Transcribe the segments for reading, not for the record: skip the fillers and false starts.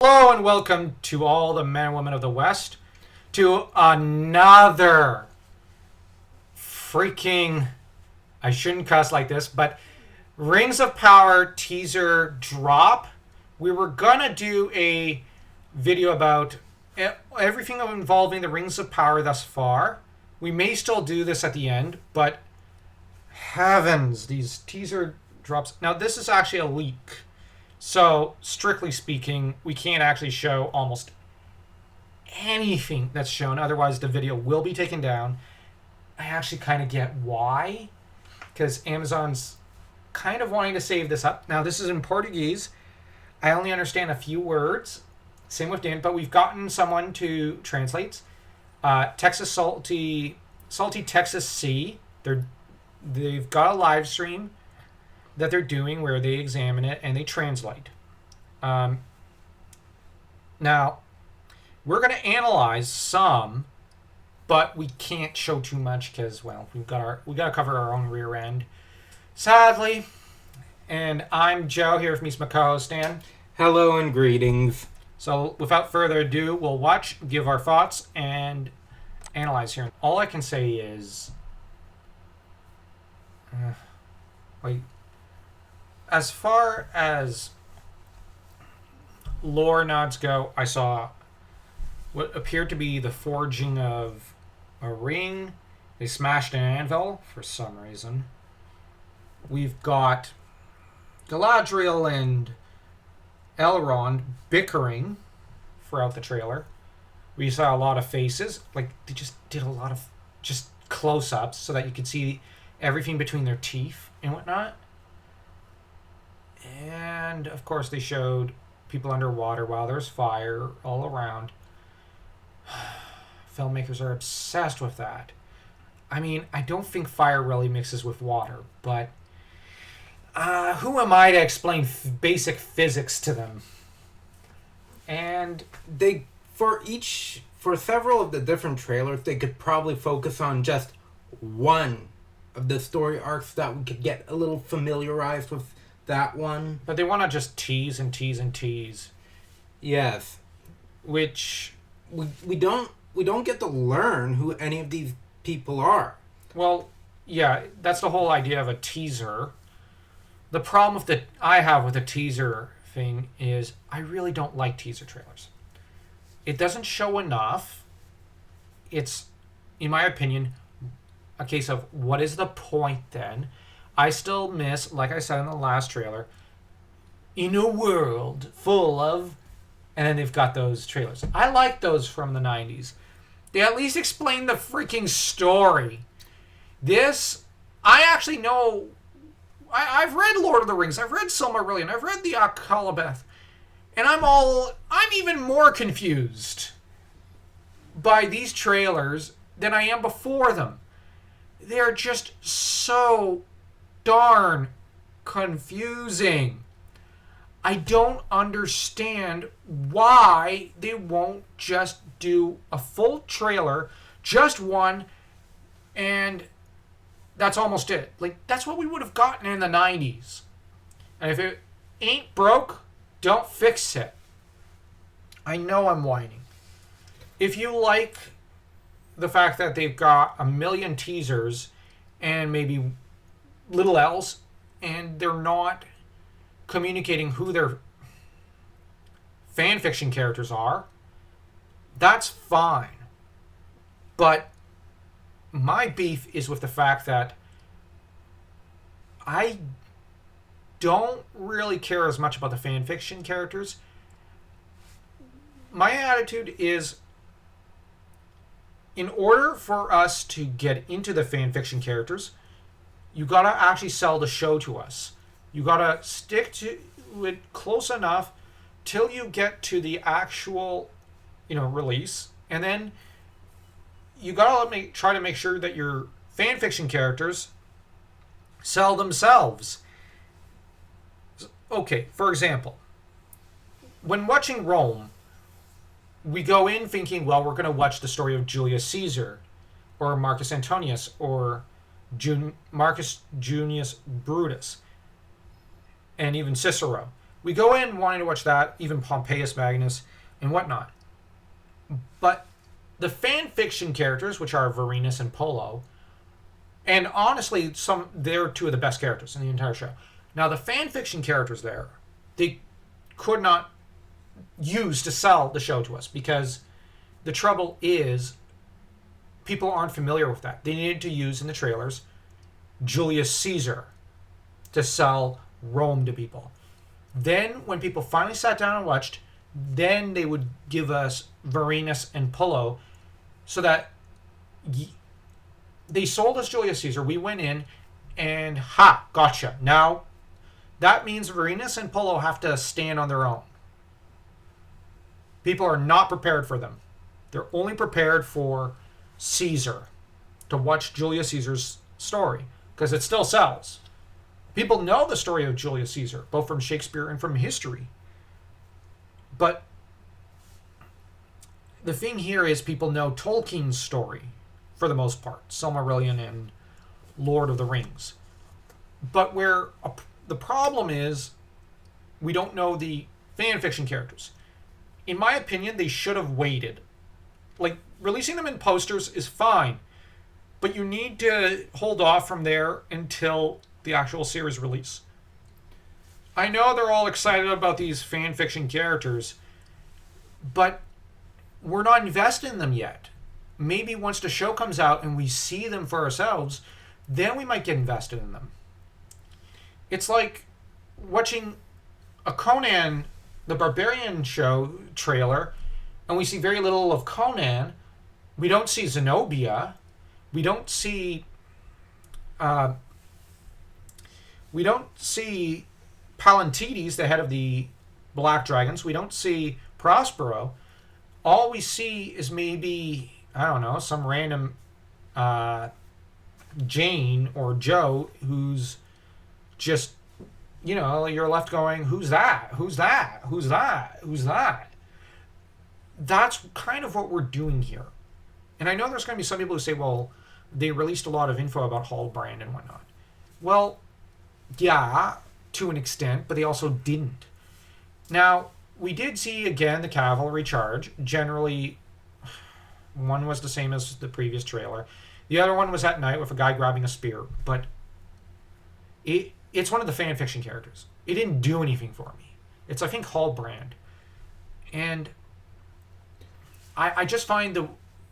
Hello and welcome to all the men and women of the West to another freaking, I shouldn't cuss like this, but Rings of Power teaser drop. We were gonna do a video about everything involving the Rings of Power thus far. We may still do this at the end, but heavens, these teaser drops. Now, this is actually a leak. So, strictly speaking, we can't actually show almost anything that's shown. Otherwise, the video will be taken down. I actually kind of get why. Because Amazon's kind of wanting to save this up. Now, this is in Portuguese. I only understand a few words. Same with Dan, but we've gotten someone to translate. Texas Salty Texas Sea. They've got a live stream that they're doing where they examine it and they translate. Now, we're going to analyze some, but we can't show too much because, well, we got to cover our own rear end, sadly. And I'm Joe here with me, my co-host Dan. Hello and greetings. So, without further ado, we'll watch, give our thoughts, and analyze here. All I can say is, as far as lore nods go, I saw what appeared to be the forging of a ring. They smashed an anvil for some reason. We've got Galadriel and Elrond bickering throughout the trailer. We saw a lot of faces. Like, they just did a lot of just close-ups so that you could see everything between their teeth and whatnot. And, of course, they showed people underwater while there's fire all around. Filmmakers are obsessed with that. I mean, I don't think fire really mixes with water, but who am I to explain basic physics to them? And For several of the different trailers, they could probably focus on just one of the story arcs that we could get a little familiarized with that one. But they want to just tease and tease and tease. Yes. Which we don't get to learn who any of these people are. Well, yeah, that's the whole idea of a teaser. The problem I have with the teaser thing is I really don't like teaser trailers. It doesn't show enough. It's, in my opinion, a case of what is the point then? I still miss, like I said in the last trailer, in a world full of... And then they've got those trailers. I like those from the 90s. They at least explain the freaking story. This, I actually know... I've read Lord of the Rings. I've read Silmarillion. I've read the Akalabeth. And I'm even more confused by these trailers than I am before them. They're just so darn confusing. I don't understand why they won't just do a full trailer, just one, and that's almost it. Like, that's what we would have gotten in the 90s. And if it ain't broke, don't fix it. I know I'm whining. If you like the fact that they've got a million teasers and maybe little else, and they're not communicating who their fan fiction characters are, that's fine. But my beef is with the fact that I don't really care as much about the fan fiction characters. My attitude is, in order for us to get into the fan fiction characters, you gotta actually sell the show to us. You gotta stick to it close enough till you get to the actual, release, and then you gotta try to make sure that your fan fiction characters sell themselves. Okay, for example, when watching Rome, we go in thinking, well, we're going to watch the story of Julius Caesar, or Marcus Antonius, or Marcus Junius Brutus, and even Cicero. We go in wanting to watch that, even Pompeius Magnus and whatnot. But the fan fiction characters, which are Varinus and Polo, and honestly, they're two of the best characters in the entire show. Now, the fan fiction characters there, they could not use to sell the show to us because the trouble is people aren't familiar with that. They needed to use in the trailers Julius Caesar to sell Rome to people. Then, when people finally sat down and watched, then they would give us Varinus and Pullo so that they sold us Julius Caesar. We went in and, gotcha. Now, that means Varinus and Pullo have to stand on their own. People are not prepared for them. They're only prepared for Caesar, to watch Julius Caesar's story, because it still sells. People know the story of Julius Caesar, both from Shakespeare and from history. But the thing here is people know Tolkien's story, for the most part, Silmarillion and Lord of the Rings. But where the problem is, we don't know the fan fiction characters. In my opinion, they should have waited. Like, releasing them in posters is fine, but you need to hold off from there until the actual series release. I know they're all excited about these fan fiction characters, but we're not invested in them yet. Maybe once the show comes out and we see them for ourselves, then we might get invested in them. It's like watching a Conan the Barbarian show trailer, and we see very little of Conan. We don't see Zenobia. We don't see Pallantides, the head of the Black Dragons. We don't see Prospero. All we see is maybe, I don't know, some random Jane or Joe who's just, you're left going, who's that? Who's that? Who's that? Who's that? That's kind of what we're doing here. And I know there's going to be some people who say, well, they released a lot of info about Hallbrand and whatnot. Well, yeah, to an extent, but they also didn't. Now, we did see, again, the cavalry charge. Generally, one was the same as the previous trailer. The other one was at night with a guy grabbing a spear. But it's one of the fan fiction characters. It didn't do anything for me. It's, I think, Hallbrand. And I just find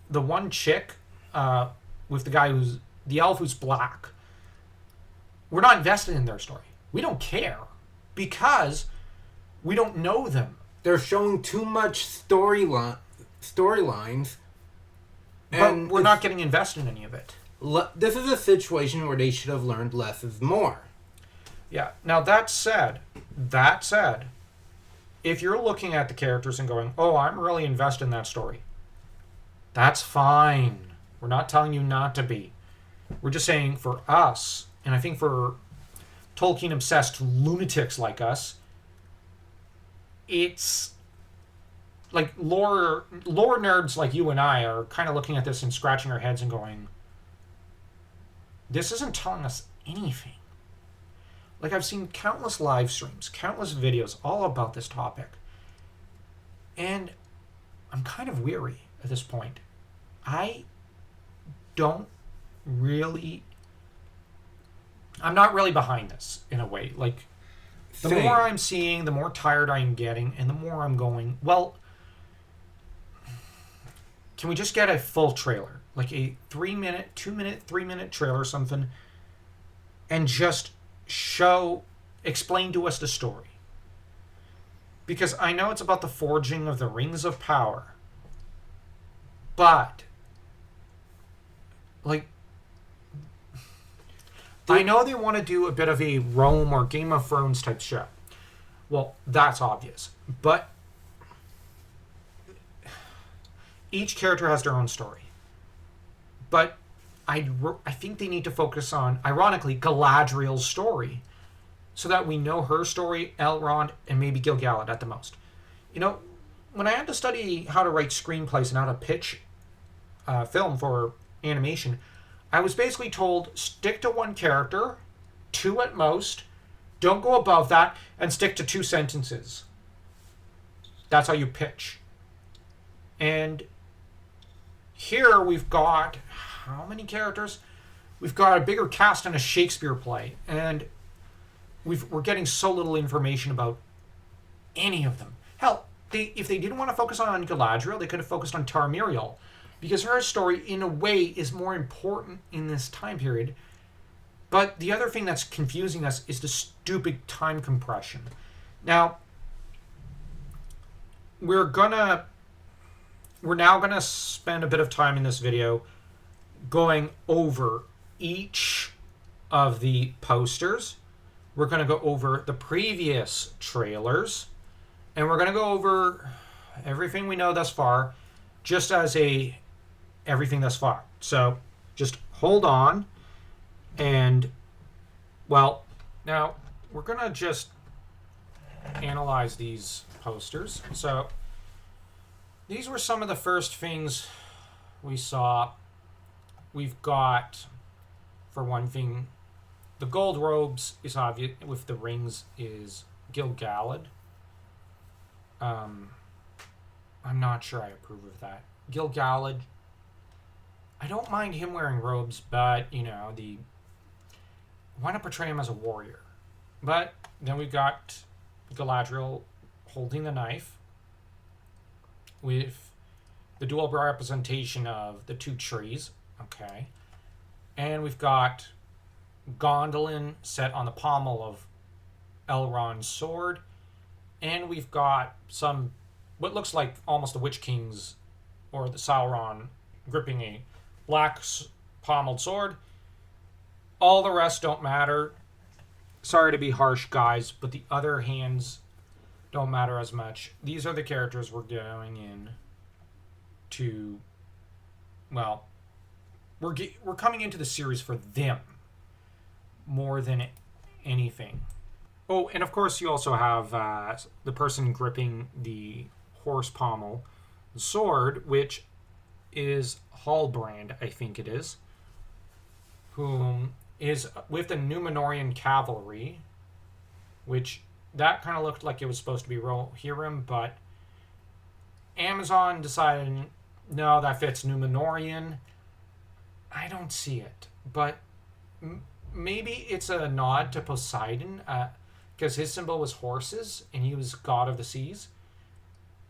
the one chick with the guy who's the elf who's black, we're not invested in their story. We don't care because we don't know them. They're showing too much storylines, But we're not getting invested in any of it. This is a situation where they should have learned less is more. Yeah. Now, that said, if you're looking at the characters and going, oh, I'm really invested in that story, that's fine. We're not telling you not to be. We're just saying for us, and I think for Tolkien-obsessed lunatics like us, it's like lore nerds like you and I are kind of looking at this and scratching our heads and going, this isn't telling us anything. Like, I've seen countless live streams, countless videos all about this topic. And I'm kind of weary at this point. I'm not really behind this in a way. Like, the Same. more I'm seeing, the more tired I'm getting, and the more I'm going, well, can we just get a full trailer? Like a 3-minute, 2-minute, 3-minute trailer or something, and just explain to us the story. Because I know it's about the forging of the Rings of Power, but, like, I know they want to do a bit of a Rome or Game of Thrones type show. Well, that's obvious. But each character has their own story. But I think they need to focus on, ironically, Galadriel's story, so that we know her story, Elrond, and maybe Gil-galad at the most. When I had to study how to write screenplays and how to pitch film for animation, I was basically told, stick to one character, 2 at most, Don't go above that and stick to 2 sentences. That's how you pitch. And here we've got how many characters? We've got a bigger cast than a Shakespeare play, and we're getting so little information about any of them. Hell, if they didn't want to focus on Galadriel, they could have focused on Taramiriel, because her story, in a way, is more important in this time period. But the other thing that's confusing us is the stupid time compression. Now, we're now gonna spend a bit of time in this video going over each of the posters. We're going to go over the previous trailers, and we're going to go over everything we know thus far, just as everything thus far. So just hold on, and well, now we're going to just analyze these posters. So these were some of the first things we saw. We've got, for one thing, the gold robes is obvious, with the rings is Gil-galad. I'm not sure I approve of that. Gil-galad, I don't mind him wearing robes, but, why not portray him as a warrior? But then we've got Galadriel holding the knife with the dual representation of the 2 trees. Okay. And we've got Gondolin set on the pommel of Elrond's sword. And we've got what looks like almost the Witch King's or the Sauron gripping a black pommeled sword. All the rest don't matter. Sorry to be harsh, guys, but the other hands don't matter as much. These are the characters we're going in to, well, we're coming into the series for them more than anything. Oh, and of course you also have the person gripping the horse pommel sword, which is Halbrand, I think it is, whom is with the Numenorean cavalry, which that kind of looked like it was supposed to be Rohirrim, but Amazon decided, no, that fits Numenorean. I don't see it, but maybe it's a nod to Poseidon, because his symbol was horses, and he was god of the seas.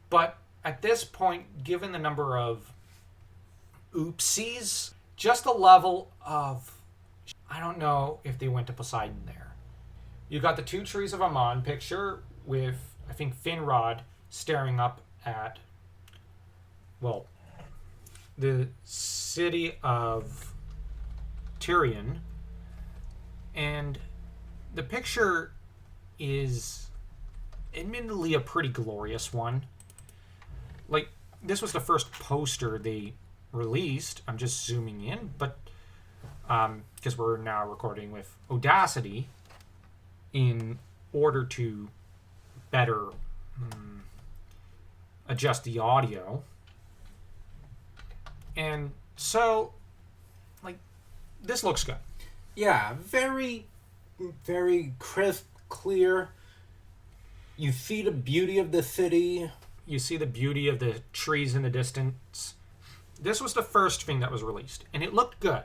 But at this point, given the number of oopsies, just the level of, I don't know if they went to Poseidon there. You got the 2 trees of Aman picture with, I think, Finrod staring up at, well, the city of Tyrion, and the picture is admittedly a pretty glorious one. Like, this was the first poster they released. I'm just zooming in, but because we're now recording with Audacity in order to better adjust the audio. And so, like, this looks good. Yeah, very, very crisp, clear. You see the beauty of the city. You see the beauty of the trees in the distance. This was the first thing that was released, and it looked good.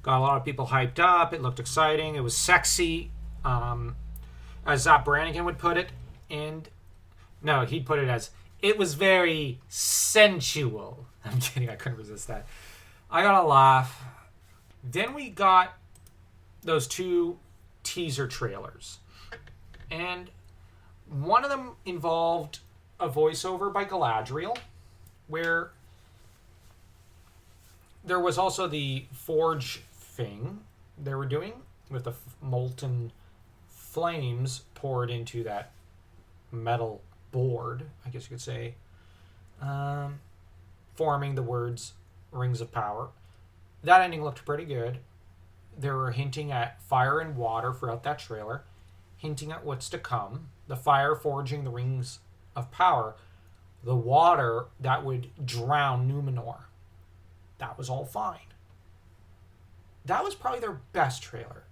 Got a lot of people hyped up. It looked exciting. It was sexy, as Zap Brannigan would put it. And, no, he'd put it as, it was very sensual. I'm kidding, I couldn't resist that. I got a laugh. Then we got those 2 teaser trailers. And one of them involved a voiceover by Galadriel, where there was also the forge thing they were doing with the molten flames poured into that metal board, I guess you could say, forming the words Rings of Power. That ending looked pretty good. They were hinting at fire and water throughout that trailer, hinting at what's to come. The fire forging the Rings of Power, the water that would drown Numenor. That was all fine. That was probably their best trailer.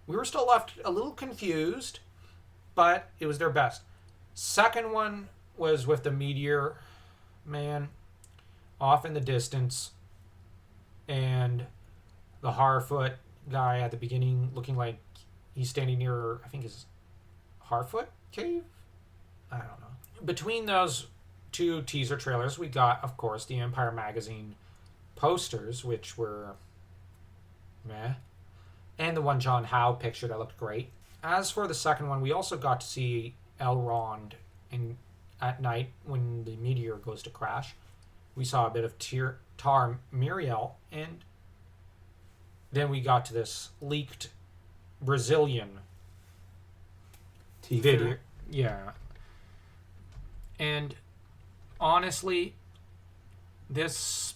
We were still left a little confused, but it was their best. Second one was with the meteor man off in the distance, and the Harfoot guy at the beginning looking like he's standing near, I think, his Harfoot cave? I don't know. Between those two teaser trailers, we got, of course, the Empire Magazine posters, which were meh, and the one John Howe picture that looked great. As for the second one, we also got to see Elrond at night when the meteor goes to crash. We saw a bit of Tar Miriel, and then we got to this leaked Brazilian Teaser. video. Yeah. And honestly, this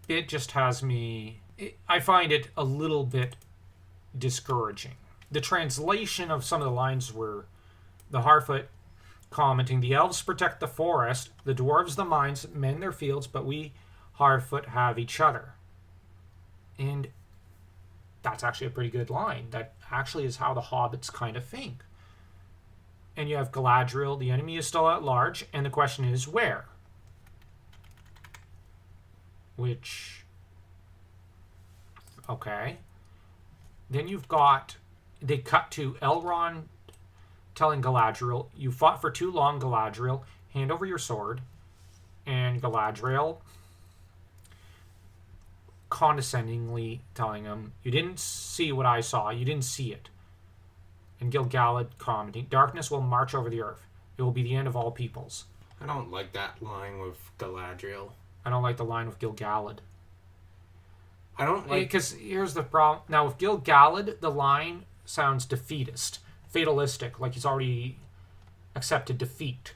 bit just has me... I find it a little bit discouraging. The translation of some of the lines were the Harfoot commenting, the elves protect the forest, the dwarves the mines, men their fields, but we Harfoot have each other. And that's actually a pretty good line. That actually is how the hobbits kind of think. And you have Galadriel, the enemy is still at large, and the question is where? Which... okay. Then you've got... they cut to Elrond telling Galadriel, you fought for too long, Galadriel. Hand over your sword. And Galadriel condescendingly telling him, you didn't see what I saw. You didn't see it. And Gil-galad commenting, darkness will march over the earth. It will be the end of all peoples. I don't like that line with Galadriel. I don't like the line with Gil-galad. I don't like... because here's the problem. Now, with Gil-galad, the line sounds defeatist, fatalistic, like he's already accepted defeat.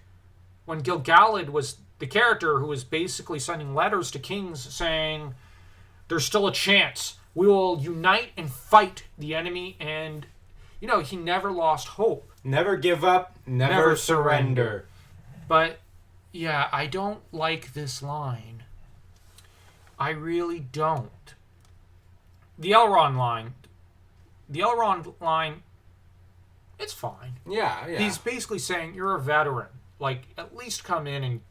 When Gil-galad was the character who was basically sending letters to kings saying, there's still a chance. We will unite and fight the enemy, and, you know, he never lost hope. Never give up, never surrender. But, yeah, I don't like this line. I really don't. The Elrond line, it's fine. Yeah. He's basically saying, you're a veteran. Like, at least come in and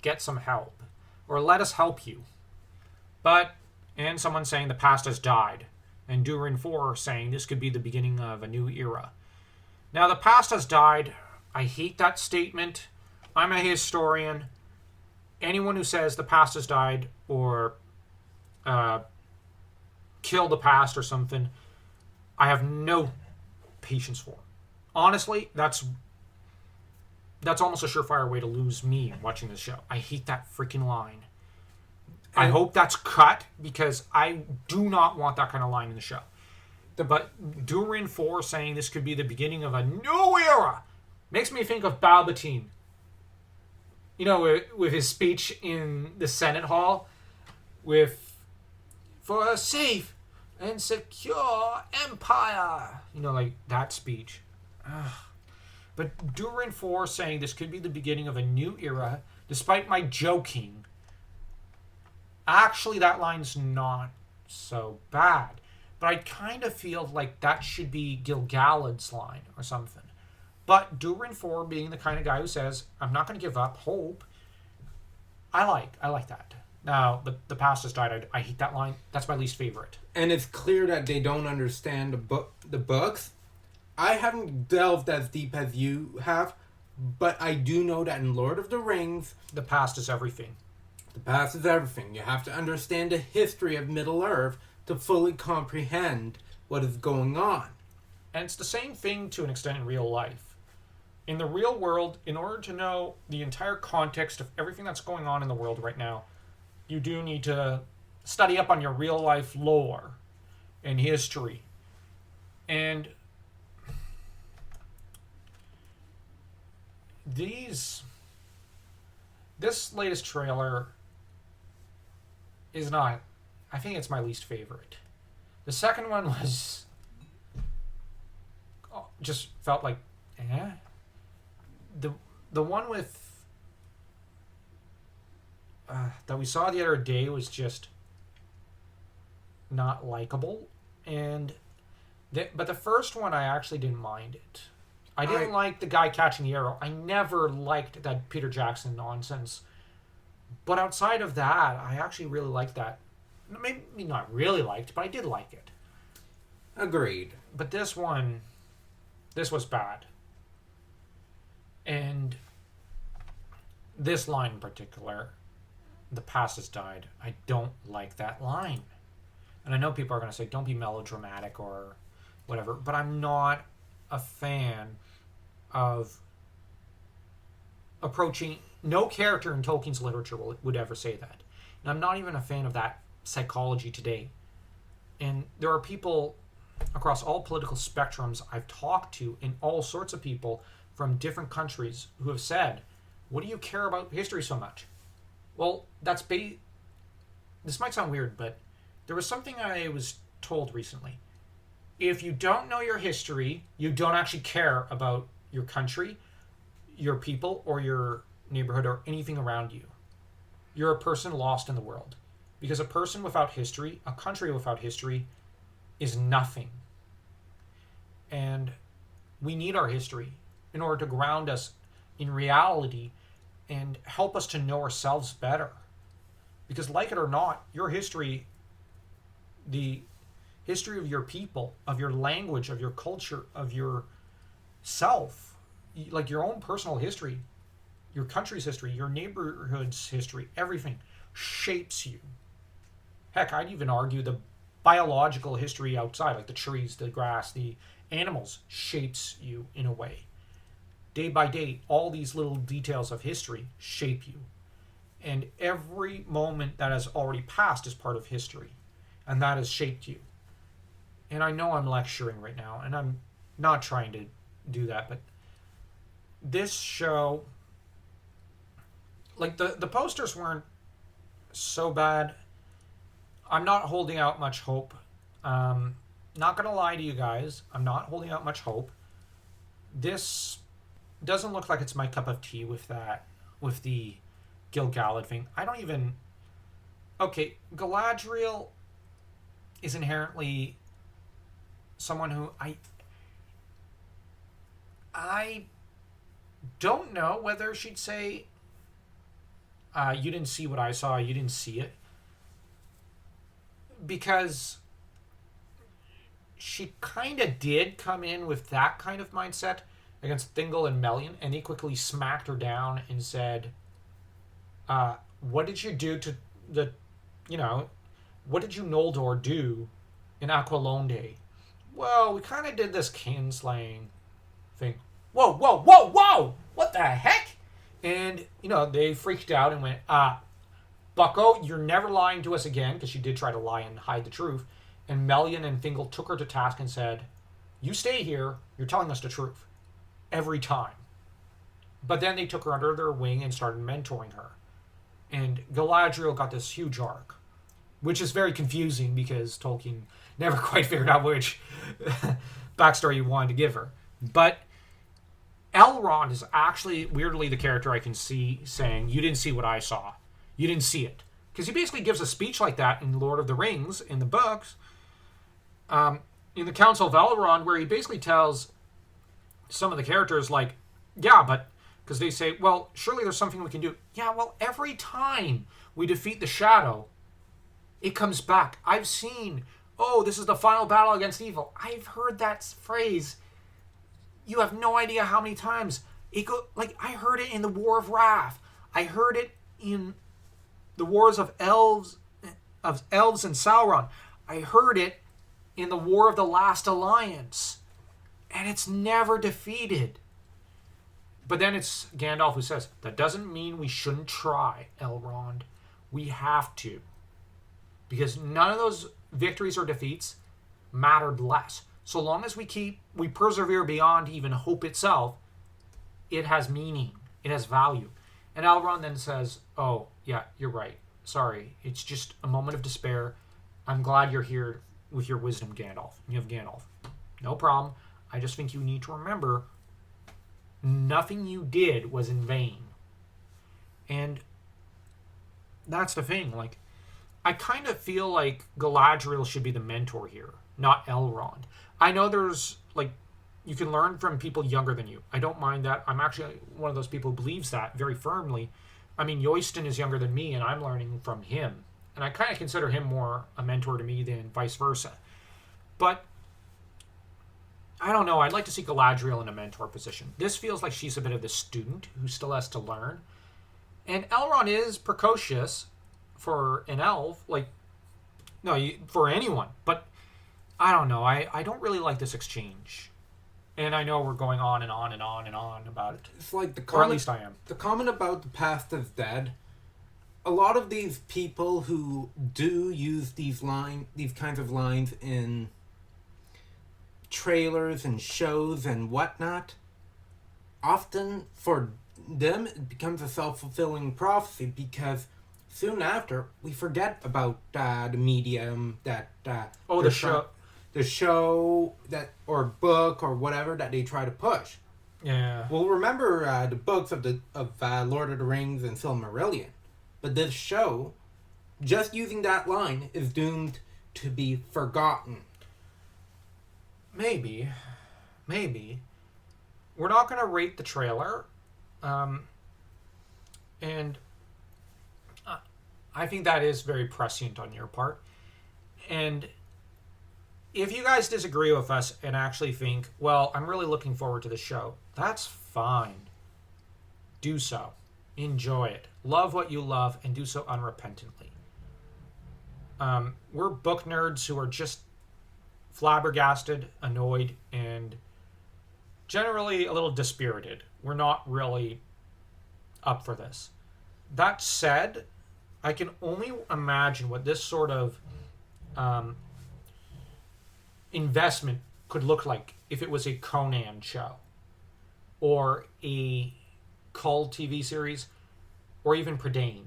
get some help. Or let us help you. But, and someone saying the past has died. And Durin 4 saying this could be the beginning of a new era. Now, the past has died. I hate that statement. I'm a historian. Anyone who says the past has died or kill the past or something, I have no patience for. Honestly, that's almost a surefire way to lose me watching this show. I hate that freaking line. I hope that's cut because I do not want that kind of line in the show. But Durin 4 saying this could be the beginning of a new era makes me think of Palpatine. You know, with his speech in the Senate Hall for a safe and secure empire. You know, like that speech. Ugh. But Durin 4 saying this could be the beginning of a new era, despite my joking. Actually, that line's not so bad. But I kind of feel like that should be Gil-galad's line or something. But Durin 4 being the kind of guy who says, I'm not going to give up hope, I like that. Now, the past has died. I hate that line. That's my least favorite. And it's clear that they don't understand the books. I haven't delved as deep as you have, but I do know that in Lord of the Rings, the past is everything. The past is everything. You have to understand the history of Middle-earth to fully comprehend what is going on. And it's the same thing to an extent in real life. In the real world, in order to know the entire context of everything that's going on in the world right now, you do need to study up on your real life lore and history. And this latest trailer is not, I think it's my least favorite. The second one was just felt like the one with that we saw the other day was just not likable, and But the first one, I actually didn't mind it. I didn't like the guy catching the arrow. I never liked that Peter Jackson nonsense. But outside of that, I actually really liked that. Maybe not really liked, but I did like it. Agreed. But this one, this was bad. And this line in particular, the past has died. I don't like that line. And I know people are going to say, don't be melodramatic or whatever, but I'm not a fan of approaching. No character in Tolkien's literature would ever say that. And I'm not even a fan of that psychology today. And there are people across all political spectrums I've talked to, and all sorts of people from different countries who have said, what do you care about history so much? Well, this might sound weird, but there was something I was told recently. If you don't know your history, you don't actually care about your country, your people, or your neighborhood, or anything around you. You're a person lost in the world. Because a person without history, a country without history, is nothing. And we need our history in order to ground us in reality and help us to know ourselves better. Because like it or not, your history, the history of your people, of your language, of your culture, of your self, like your own personal history, your country's history, your neighborhood's history, everything shapes you. Heck, I'd even argue the biological history outside, like the trees, the grass, the animals, shapes you in a way. Day by day, all these little details of history shape you. And every moment that has already passed is part of history. And that has shaped you. And I know I'm lecturing right now, and I'm not trying to do that, but this show, like the posters weren't so bad. I'm not holding out much hope. Not gonna lie to you guys, I'm not holding out much hope. This doesn't look like it's my cup of tea with the Gil-galad thing. I don't even... Okay, Galadriel is inherently someone who I don't know whether she'd say, you didn't see what I saw, you didn't see it. Because she kind of did come in with that kind of mindset against Thingol and Melian, and they quickly smacked her down and said, what did you do to what did you Noldor do in Aqualonde? Well, we kind of did this kinslaying thing. Whoa, whoa, whoa, whoa! What the heck? And, they freaked out and went, Bucko, you're never lying to us again, because she did try to lie and hide the truth. And Melian and Thingol took her to task and said, you stay here, you're telling us the truth. Every time. But then they took her under their wing and started mentoring her. And Galadriel got this huge arc, which is very confusing because Tolkien never quite figured out which backstory he wanted to give her. But Elrond is actually, weirdly, the character I can see saying, you didn't see what I saw. You didn't see it. Because he basically gives a speech like that in Lord of the Rings, in the books, in the Council of Elrond, where he basically tells some of the characters, like, yeah, but... Because they say, well, surely there's something we can do. Yeah, well, every time we defeat the Shadow, it comes back. I've seen, this is the final battle against evil. I've heard that phrase. You have no idea how many times. I heard it in the War of Wrath. I heard it in the Wars of Elves and Sauron. I heard it in the War of the Last Alliance. And it's never defeated. But then it's Gandalf who says, that doesn't mean we shouldn't try, Elrond. We have to. Because none of those victories or defeats mattered less. So long as we persevere beyond even hope itself, it has meaning. It has value. And Elrond then says, oh, yeah, you're right. Sorry. It's just a moment of despair. I'm glad you're here with your wisdom, Gandalf. You have Gandalf. No problem. I just think you need to remember nothing you did was in vain. And that's the thing. I kind of feel like Galadriel should be the mentor here, not Elrond. I know there's like you can learn from people younger than you. I don't mind that. I'm actually one of those people who believes that very firmly. I mean, Yoyston is younger than me, and I'm learning from him, and I kind of consider him more a mentor to me than vice versa. But I don't know. I'd like to see Galadriel in a mentor position. This feels like she's a bit of the student who still has to learn. And Elrond is precocious for an elf. Like, no, for anyone. But I don't know. I don't really like this exchange. And I know we're going on and on and on and on about it. It's like or at least I am. The comment about the past is dead. A lot of these people who do use these kinds of lines in trailers and shows and whatnot, often for them it becomes a self-fulfilling prophecy, because soon after we forget about the medium that the show. The show that or book or whatever that they try to push. Yeah. We'll remember the books of Lord of the Rings and Silmarillion, but this show, just using that line, is doomed to be forgotten. Maybe. We're not going to rate the trailer, and I think that is very prescient on your part. And if you guys disagree with us and actually think, well, I'm really looking forward to the show, that's fine. Do so. Enjoy it. Love what you love and do so unrepentantly. We're book nerds who are just flabbergasted, annoyed, and generally a little dispirited. We're not really up for this. That said, I can only imagine what this sort of investment could look like if it was a Conan show or a Cull TV series or even Prydain.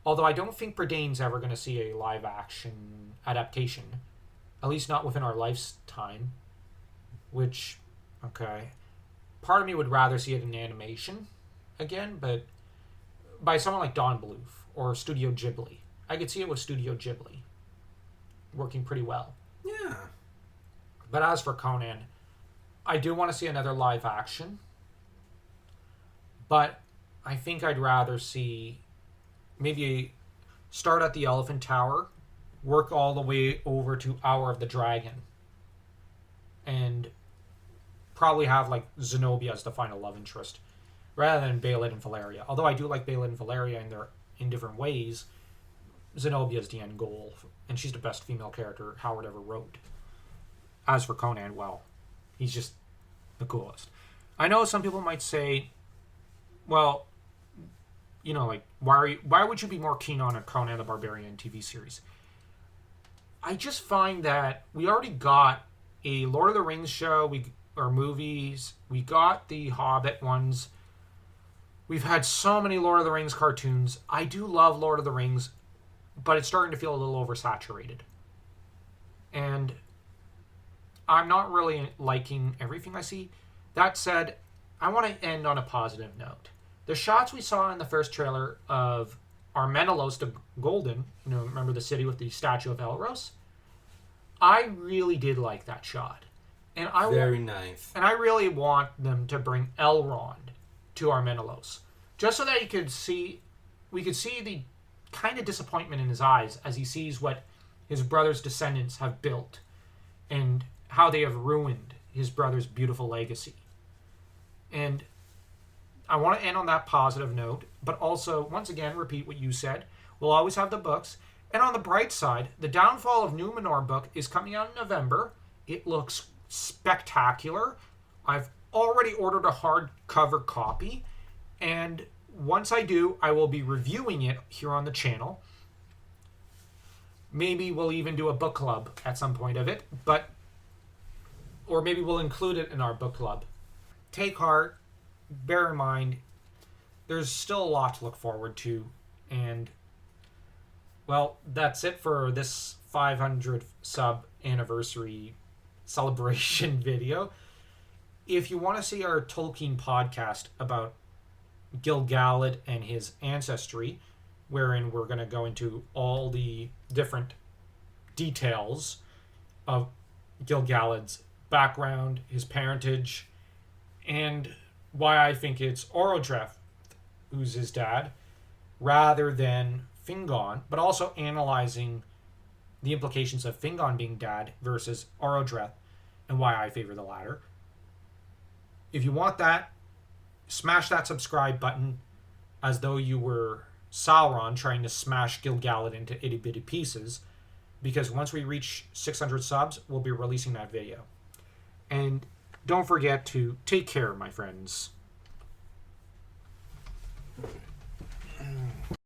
Although I don't think Prydain's ever going to see a live action adaptation, at least not within our lifetime, which, okay, part of me would rather see it in animation again, but by someone like Don Bluth or Studio Ghibli. I could see it with Studio Ghibli working pretty well. Yeah. But as for Conan, I do want to see another live action. But I think I'd rather see maybe start at the Elephant Tower, work all the way over to Hour of the Dragon, and probably have like Zenobia as the final love interest, rather than Balin and Valeria. Although I do like Balin and Valeria in different ways, Zenobia is the end goal, and she's the best female character Howard ever wrote. As for Conan, well, he's just the coolest. I know some people might say, well, you know, like, why would you be more keen on a Conan the Barbarian TV series? I just find that we already got a Lord of the Rings show, or movies. We got the Hobbit ones. We've had so many Lord of the Rings cartoons. I do love Lord of the Rings, but it's starting to feel a little oversaturated. And I'm not really liking everything I see. That said, I want to end on a positive note. The shots we saw in the first trailer of Armenelos the Golden, remember the city with the statue of Elros? I really did like that shot. And Very nice. And I really want them to bring Elrond to Armenelos, just so that we could see the kind of disappointment in his eyes as he sees what his brother's descendants have built and how they have ruined his brother's beautiful legacy. And I want to end on that positive note, but also, once again, repeat what you said. We'll always have the books. And on the bright side, the Downfall of Numenor book is coming out in November. It looks spectacular. I've already ordered a hardcover copy, and once I do, I will be reviewing it here on the channel. Maybe we'll even do a book club at some point of it, or maybe we'll include it in our book club. Take heart, bear in mind, there's still a lot to look forward to, and, well, that's it for this 500 sub anniversary celebration video. If you want to see our Tolkien podcast about Gil-galad and his ancestry, wherein we're going to go into all the different details of Gil-galad's background, his parentage, and why I think it's Orodreth who's his dad, rather than Fingon, but also analyzing the implications of Fingon being dad versus Orodreth, and why I favor the latter. If you want that, smash that subscribe button as though you were Sauron trying to smash Gil-galad into itty-bitty pieces, because once we reach 600 subs, we'll be releasing that video. And don't forget to take care, my friends. All right.